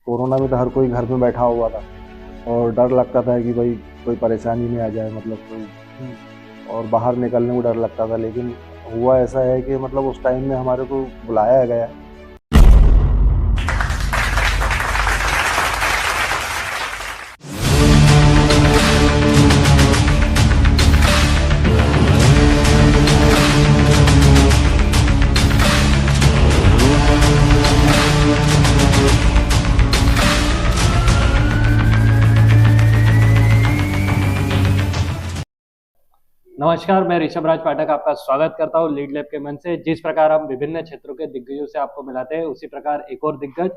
Corona में तो हर कोई घर में बैठा हुआ था और डर लगता था कि भाई कोई परेशानी नहीं आ जाए, मतलब कोई, और बाहर निकलने में डर लगता था। लेकिन हुआ ऐसा है कि मतलब उस टाइम में हमारे को बुलाया गया। नमस्कार, मैं ऋषभ राज पाठक आपका स्वागत करता हूँ लीड लैब के मन से। जिस प्रकार हम विभिन्न क्षेत्रों के दिग्गजों से आपको मिलाते हैं, उसी प्रकार एक और दिग्गज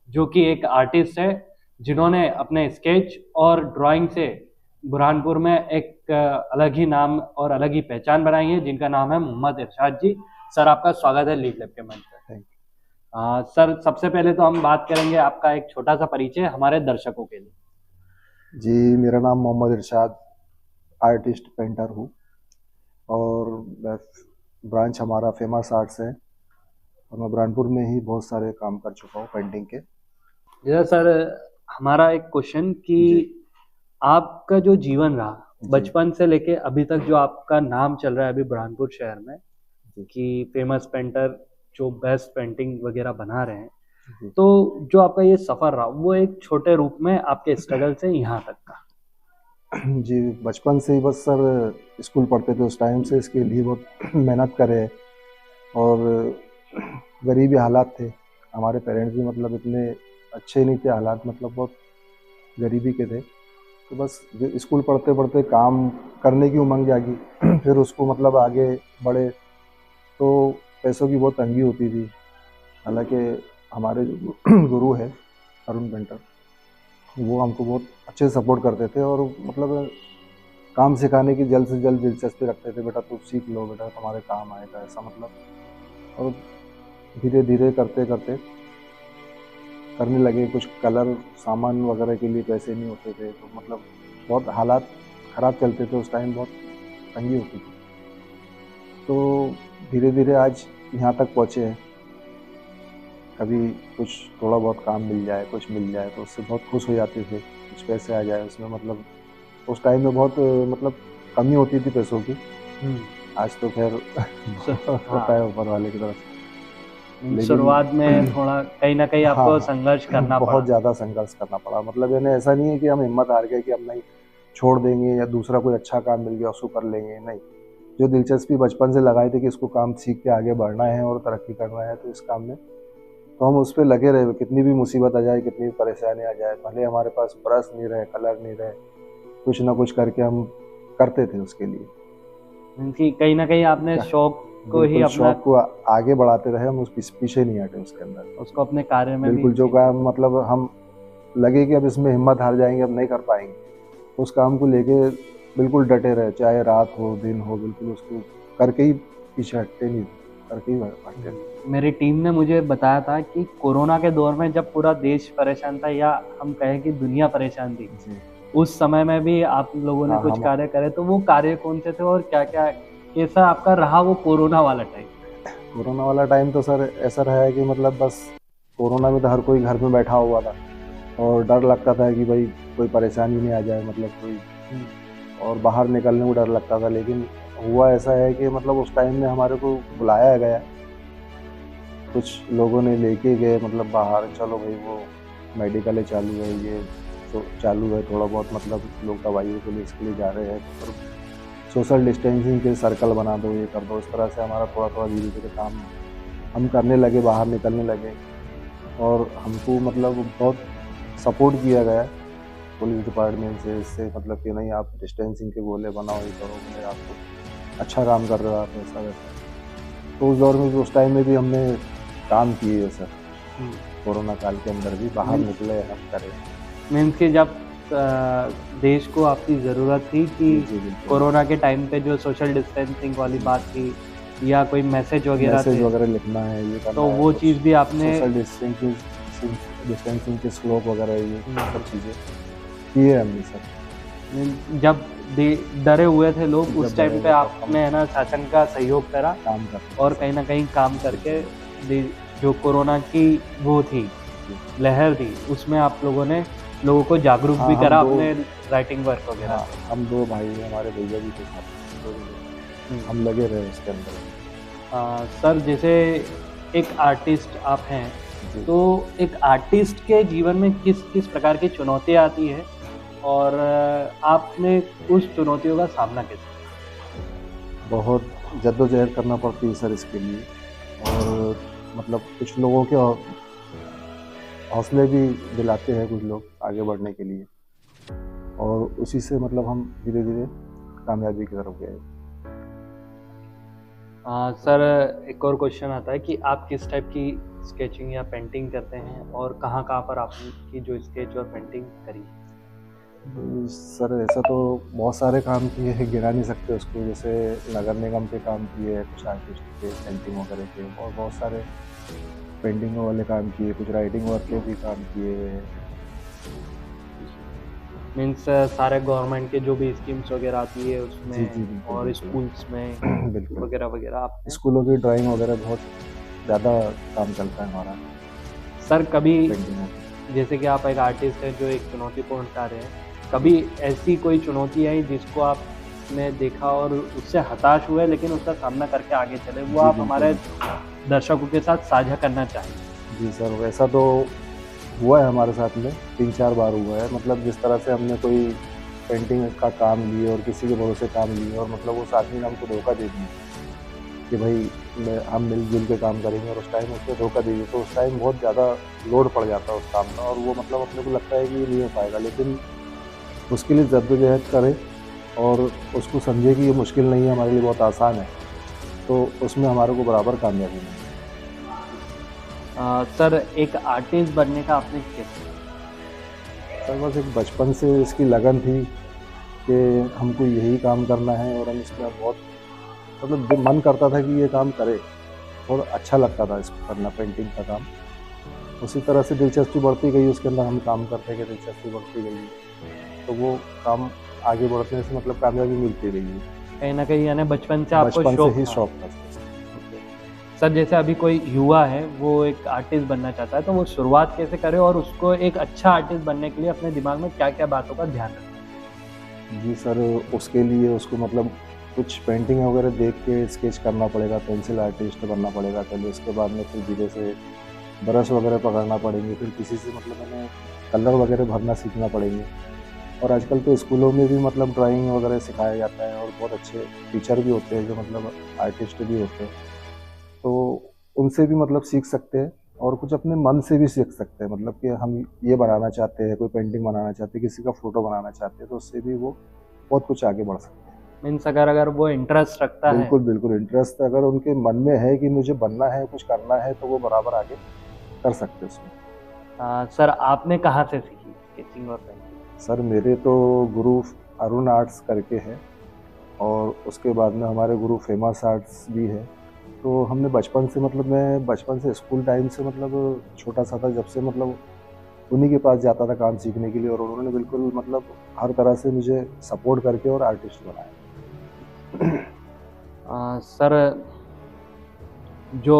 जो कि एक आर्टिस्ट है, जिन्होंने अपने स्केच और ड्राइंग से बुरहानपुर में एक अलग ही नाम और अलग ही पहचान बनाई है, जिनका नाम है मोहम्मद इरशाद जी। सर, आपका स्वागत है लीड लैब के मंच पर। सर, सबसे पहले तो हम बात करेंगे आपका एक छोटा सा परिचय हमारे दर्शकों के लिए। जी, मेरा नाम मोहम्मद इरशाद, आर्टिस्ट पेंटर हूँ और ब्रांच हमारा फेमस आर्ट्स है और मैं बुरहानपुर में ही बहुत सारे काम कर चुका हूँ पेंटिंग के। जैसा सर, हमारा एक क्वेश्चन कि आपका जो जीवन रहा बचपन से लेके अभी तक, जो आपका नाम चल रहा है अभी बुरहानपुर शहर में कि फेमस पेंटर जो बेस्ट पेंटिंग वगैरह बना रहे हैं, तो जो आपका ये सफर रहा वो एक छोटे रूप में आपके स्ट्रगल से यहाँ तक का। जी, बचपन से ही बस सर स्कूल पढ़ते थे उस टाइम से इसके लिए बहुत मेहनत करे और गरीबी हालात थे हमारे पेरेंट्स भी, मतलब इतने अच्छे नहीं थे हालात, मतलब बहुत गरीबी के थे। तो बस स्कूल पढ़ते पढ़ते काम करने की उमंग जागी फिर उसको मतलब आगे बढ़े तो पैसों की बहुत तंगी होती थी। हालांकि हमारे जो गुरु है अरुण पेंटर, वो हमको बहुत अच्छे सपोर्ट करते थे और मतलब काम सिखाने की जल्द से जल्द दिलचस्पी रखते थे। बेटा तू सीख लो, बेटा तुम्हारे काम आएगा, ऐसा मतलब। और धीरे धीरे करते करते करने लगे। कुछ कलर सामान वगैरह के लिए पैसे नहीं होते थे, तो मतलब बहुत हालात ख़राब चलते थे उस टाइम, बहुत तंगी होती थी। तो धीरे धीरे आज यहाँ तक पहुँचे हैं। कभी कुछ थोड़ा बहुत काम मिल जाए, कुछ मिल जाए तो उससे बहुत खुश हो जाते थे। कुछ पैसे आ जाए उसमें, मतलब उस टाइम में बहुत मतलब कमी होती थी पैसों की। आज तो खैर पता है ऊपर वाले की तरफ। शुरुआत में थोड़ा कहीं ना कहीं आपको संघर्ष करना पड़ा, बहुत ज़्यादा संघर्ष करना पड़ा। मतलब यानी ऐसा नहीं है कि हम हिम्मत हार गए कि हम नहीं छोड़ देंगे या दूसरा कोई अच्छा काम मिल गया उसको कर लेंगे, नहीं। जो दिलचस्पी बचपन से लगाई थी कि इसको काम सीख के आगे बढ़ना है और तरक्की करना है तो इस काम में, तो हम उस पर लगे रहे। कितनी भी मुसीबत आ जाए, कितनी भी परेशानी आ जाए, भले हमारे पास ब्रश नहीं रहे, कलर नहीं रहे, कुछ ना कुछ करके हम करते थे उसके लिए। कि कहीं ना कहीं आपने शौक को ही अपना शौक को आगे बढ़ाते रहे, हम उस पीछे नहीं हटे उसके अंदर, उसको अपने कार्य में बिल्कुल। जो काम मतलब हम लगे कि अब इसमें हिम्मत हार जाएंगे, अब नहीं कर पाएंगे, उस काम को लेके बिल्कुल डटे रहे, चाहे रात हो दिन हो, बिल्कुल उसको करके ही पीछे हटते नहीं, करके ही हटते। मेरी टीम ने मुझे बताया था कि कोरोना के दौर में जब पूरा देश परेशान था, या हम कहें कि दुनिया परेशान थी, उस समय में भी आप लोगों ने कुछ कार्य करे, तो वो कार्य कौन से थे और क्या क्या कैसा आपका रहा वो कोरोना वाला टाइम? कोरोना वाला टाइम तो सर ऐसा रहा है कि मतलब बस कोरोना में तो हर कोई घर में बैठा हुआ था और डर लगता था कि भाई कोई परेशानी नहीं आ जाए, मतलब कोई, और बाहर निकलने में डर लगता था। लेकिन हुआ ऐसा है कि मतलब उस टाइम में हमारे को बुलाया गया, कुछ लोगों ने लेके गए मतलब बाहर, चलो भाई वो मेडिकल चालू है, ये तो चालू है थोड़ा बहुत, मतलब लोग दवाइयों के लिए इसके लिए जा रहे हैं, और सोशल डिस्टेंसिंग के सर्कल बना दो, ये कर दो। इस तरह से हमारा थोड़ा थोड़ा धीरे धीरे काम हम करने लगे, बाहर निकलने लगे और हमको मतलब बहुत सपोर्ट किया गया पुलिस डिपार्टमेंट से, इससे मतलब कि नहीं आप डिस्टेंसिंग के बोले बनाओ, ये करो, बोले आपको अच्छा काम कर रहे हो आप, ऐसा वैसा। तो उस दौर में भी, उस टाइम में भी हमने काम किए है सर। कोरोना काल के अंदर भी बाहर निकले, हम करे। मीन्स कि जब देश को आपकी ज़रूरत थी कि कोरोना के टाइम पे जो सोशल डिस्टेंसिंग वाली बात थी या कोई मैसेज वगैरह लिखना है, ये करना तो वो चीज़ भी आपने सोशल डिस्टेंसिंग के स्लोप वगैरह, ये सब चीज़ें किए हमने सर। जब डरे हुए थे लोग, उस टाइम पे आपने है ना शासन का सहयोग करा काम कर और कहीं ना कहीं काम करके जो कोरोना की वो थी लहर थी, उसमें आप लोगों ने लोगों को जागरूक हाँ, भी हम करा दो अपने राइटिंग वर्क वगैरह हाँ, से। हम 2 भाई हैं, हमारे भैया भी थे साथ में, तो हम्म। हम लगे रहे उसके अंदर। सर जैसे एक आर्टिस्ट आप हैं, जी। तो एक आर्टिस्ट के जीवन में किस किस प्रकार की चुनौतियाँ आती है और आपने उस चुनौतियों का सामना कैसे किया? बहुत जद्दोजहद करना पड़ती है सर इसके लिए, और मतलब कुछ लोगों के हौसले भी दिलाते हैं कुछ लोग आगे बढ़ने के लिए, और उसी से मतलब हम धीरे-धीरे कामयाबी की तरफ गए। सर एक और क्वेश्चन आता है कि आप किस टाइप की स्केचिंग या पेंटिंग करते हैं और कहाँ-कहाँ पर आपकी जो स्केच और पेंटिंग करी है? सर ऐसा तो बहुत सारे काम किए हैं, गिना नहीं सकते उसको, जैसे नगर निगम के काम किए हैं, कुछ आर्टिस्ट के पेंटिंग वगैरह के, और बहुत सारे पेंटिंग वाले काम किए, कुछ राइटिंग वर्क के भी काम किए हुए हैं। मीन्स सारे गवर्नमेंट के जो भी स्कीम्स वगैरह आती है जी, उसमें जी, बिल्कुल, और बिल्कुल। स्कूल्स में बिल्कुल। वगैरह वगैरह आपने स्कूलों की ड्राइंग वगैरह बहुत ज़्यादा काम चलता है हमारा सर कभी पेंटिंग में। जैसे कि आप एक आर्टिस्ट हैं जो एक चुनौतीपूर्ण कार्य है, कभी ऐसी कोई चुनौती आई जिसको आपने देखा और उससे हताश हुए लेकिन उसका सामना करके आगे चले, वो जी, आप बिल्कुल। हमारे दर्शकों के साथ साझा करना चाहें? जी सर, वैसा तो हुआ है हमारे साथ में, 3-4 बार हुआ है। मतलब जिस तरह से हमने कोई पेंटिंग का काम लिए और किसी के भरोसे काम लिए, और मतलब उस आदमी ने हमको धोखा दे दिया कि भाई हम मिल-जुल के काम करेंगे, और उस टाइम उसने धोखा दे दिया, तो उस टाइम बहुत ज़्यादा लोड पड़ जाता है उस काम का, और वो मतलब अपने को लगता है कि ये नहीं हो पाएगा। लेकिन उसके लिए जद्दोजहद करें और उसको समझे कि ये मुश्किल नहीं है, हमारे लिए बहुत आसान है, तो उसमें हमारे को बराबर कामयाबी मिली। सर एक आर्टिस्ट बनने का आपने कैसे सर बस एक बचपन से इसकी लगन थी कि हमको यही काम करना है, और हम इसमें बहुत मतलब जो मन करता था कि ये काम करें, और अच्छा लगता था इसको करना, पेंटिंग का काम। उसी तरह से दिलचस्पी बढ़ती गई उसके अंदर, हम काम करते गए, दिलचस्पी बढ़ती गई, तो वो काम आगे बढ़ने से मतलब कामयाबी मिलती गई। कहीं न कहीं यानी बचपन से आपको बचपन से शौक ही था? शौक था। ओके। सर जैसे अभी कोई युवा है वो एक आर्टिस्ट बनना चाहता है तो वो शुरुआत कैसे करे और उसको एक अच्छा आर्टिस्ट बनने के लिए अपने दिमाग में क्या-क्या बातों का ध्यान रखें? जी सर, उसके लिए उसको मतलब कुछ पेंटिंग वगैरह देख के स्केच करना पड़ेगा, पेंसिल आर्टिस्ट बनना पड़ेगा पहले, उसके बाद में फिर धीरे से ब्रश वगैरह पकड़ना पड़ेंगे, फिर किसी से मतलब हमें कलर वगैरह भरना सीखना पड़ेंगे। और आजकल तो स्कूलों में भी मतलब ड्राइंग वगैरह सिखाया जाता है, और बहुत अच्छे टीचर भी होते हैं जो मतलब आर्टिस्ट भी होते हैं, तो उनसे भी मतलब सीख सकते हैं, और कुछ अपने मन से भी सीख सकते हैं, मतलब कि हम ये बनाना चाहते हैं, कोई पेंटिंग बनाना चाहते हैं, किसी का फ़ोटो बनाना चाहते हैं, तो उससे भी वो बहुत कुछ आगे बढ़ सकते हैं। मीन्स अगर वो इंटरेस्ट रखता है बिल्कुल, बिल्कुल, इंटरेस्ट अगर उनके मन में है कि मुझे बनना है, कुछ करना है, तो वो बराबर आगे कर सकते हैं उसमें। सर आपने कहाँ से सीखी स्केचिंग और पेंटिंग? सर मेरे तो गुरु अरुण आर्ट्स करके है, और उसके बाद में हमारे गुरु फेमस आर्ट्स भी है। तो हमने बचपन से मतलब मैं बचपन से स्कूल टाइम से मतलब छोटा-सा था जब से, मतलब उन्हीं के पास जाता था काम सीखने के लिए, और उन्होंने बिल्कुल मतलब हर तरह से मुझे सपोर्ट करके और आर्टिस्ट बनाया। सर जो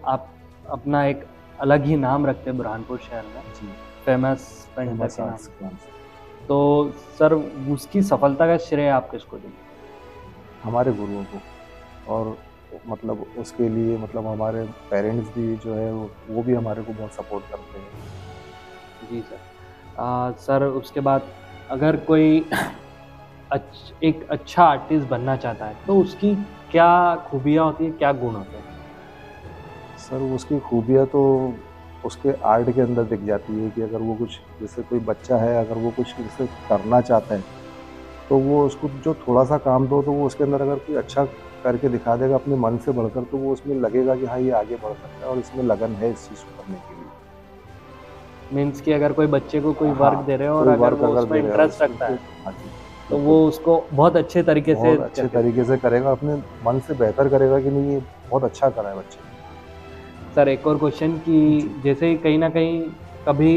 आप अपना एक अलग ही नाम रखते हैं बुरहानपुर शहर में, जी, फेमस पेंटर फेमस के नाम आर्ट्स से, के नाम से। तो सर उसकी सफलता का श्रेय आप किसको देंगे? हमारे गुरुओं को, और मतलब उसके लिए मतलब हमारे पेरेंट्स भी जो है वो भी हमारे को बहुत सपोर्ट करते हैं। जी सर। सर उसके बाद अगर कोई एक अच्छा आर्टिस्ट बनना चाहता है तो उसकी क्या खूबियाँ होती हैं, क्या गुण होते हैं? सर उसकी खूबियाँ तो उसके आर्ट के अंदर दिख जाती है कि अगर वो कुछ, जैसे कोई बच्चा है अगर वो कुछ जैसे करना चाहता है, तो वो उसको जो थोड़ा-सा काम दो, तो वो उसके अंदर अगर कोई अच्छा करके दिखा देगा अपने मन से बढ़कर, तो वो उसमें लगेगा कि हाँ, ये आगे बढ़ सकता है और इसमें लगन है इस चीज़ को करने के लिए। मीन्स कि अगर कोई बच्चे को कोई हाँ, वर्क दे रहे हो और कोई अगर वर्क वो अगर उसमें दे रहा है इंटरेस्ट उसको, रखता है हाँ जी, तो बिल्कुल। वो उसको बहुत अच्छे तरीके से बहुत अच्छे करके तरीके से करेगा, अपने मन से बेहतर करेगा कि नहीं ये बहुत अच्छा करा है बच्चे ने। सर एक और क्वेश्चन कि जी, जैसे कहीं न कहीं कभी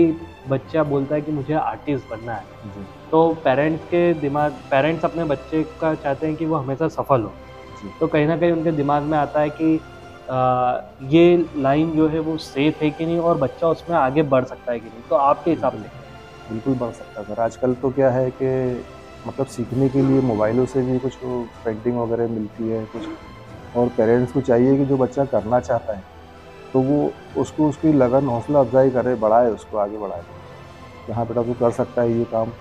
बच्चा बोलता है कि मुझे आर्टिस्ट बनना है, जी, तो पेरेंट्स अपने बच्चे का चाहते हैं कि वो हमेशा सफल हो। जी, तो कहीं न कहीं उनके दिमाग में आता है कि ये लाइन जो है वो सेफ है कि नहीं और बच्चा उसमें आगे बढ़ सकता है कि नहीं, तो आपके हिसाब से? बिल्कुल बढ़ सकता है सर। आजकल तो क्या है कि मतलब सीखने के लिए मोबाइलों से भी कुछ पेंटिंग वगैरह मिलती है कुछ, और पेरेंट्स को चाहिए कि जो बच्चा करना चाहता है तो वो उसको उसकी लगन हौसला अफजाई करे, बढ़ाए, उसको आगे बढ़ाए कि हाँ बेटा तू कर सकता है ये काम,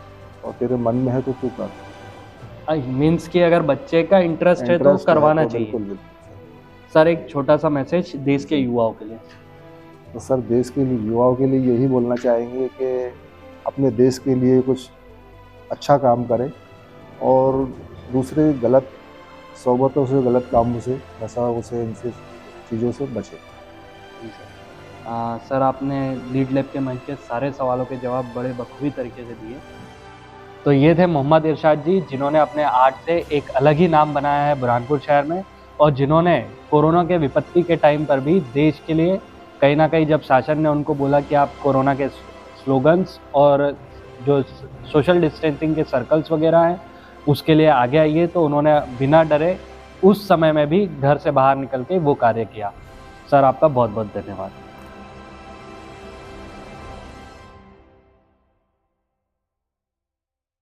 और तेरे मन में है तो तू कर। मीन्स कि अगर बच्चे का इंटरेस्ट है तो इंटरेस्ट है करवाना तो चाहिए। बिल्कुल बिल्कुल। सर एक छोटा सा मैसेज देश के युवाओं के लिए। तो सर देश के लिए, युवाओं के लिए यही बोलना चाहेंगे कि अपने देश के लिए कुछ अच्छा काम करें, और दूसरे गलत सोबतों से, गलत कामों से, नशाओं से, इनसे चीज़ों से बचें। जी सर। सर आपने लीड लैब के मंच के सारे सवालों के जवाब बड़े बखूबी तरीके से दिए। तो ये थे मोहम्मद इरशाद जी, जिन्होंने अपने आर्ट से एक अलग ही नाम बनाया है बुरहानपुर शहर में, और जिन्होंने कोरोना के विपत्ति के टाइम पर भी देश के लिए कहीं ना कहीं, जब शासन ने उनको बोला कि आप कोरोना के स्लोगन्स और जो सोशल डिस्टेंसिंग के सर्कल्स वगैरह हैं उसके लिए आगे आइए, तो उन्होंने बिना डरे उस समय में भी घर से बाहर निकल के वो कार्य किया। सर आपका बहुत बहुत धन्यवाद।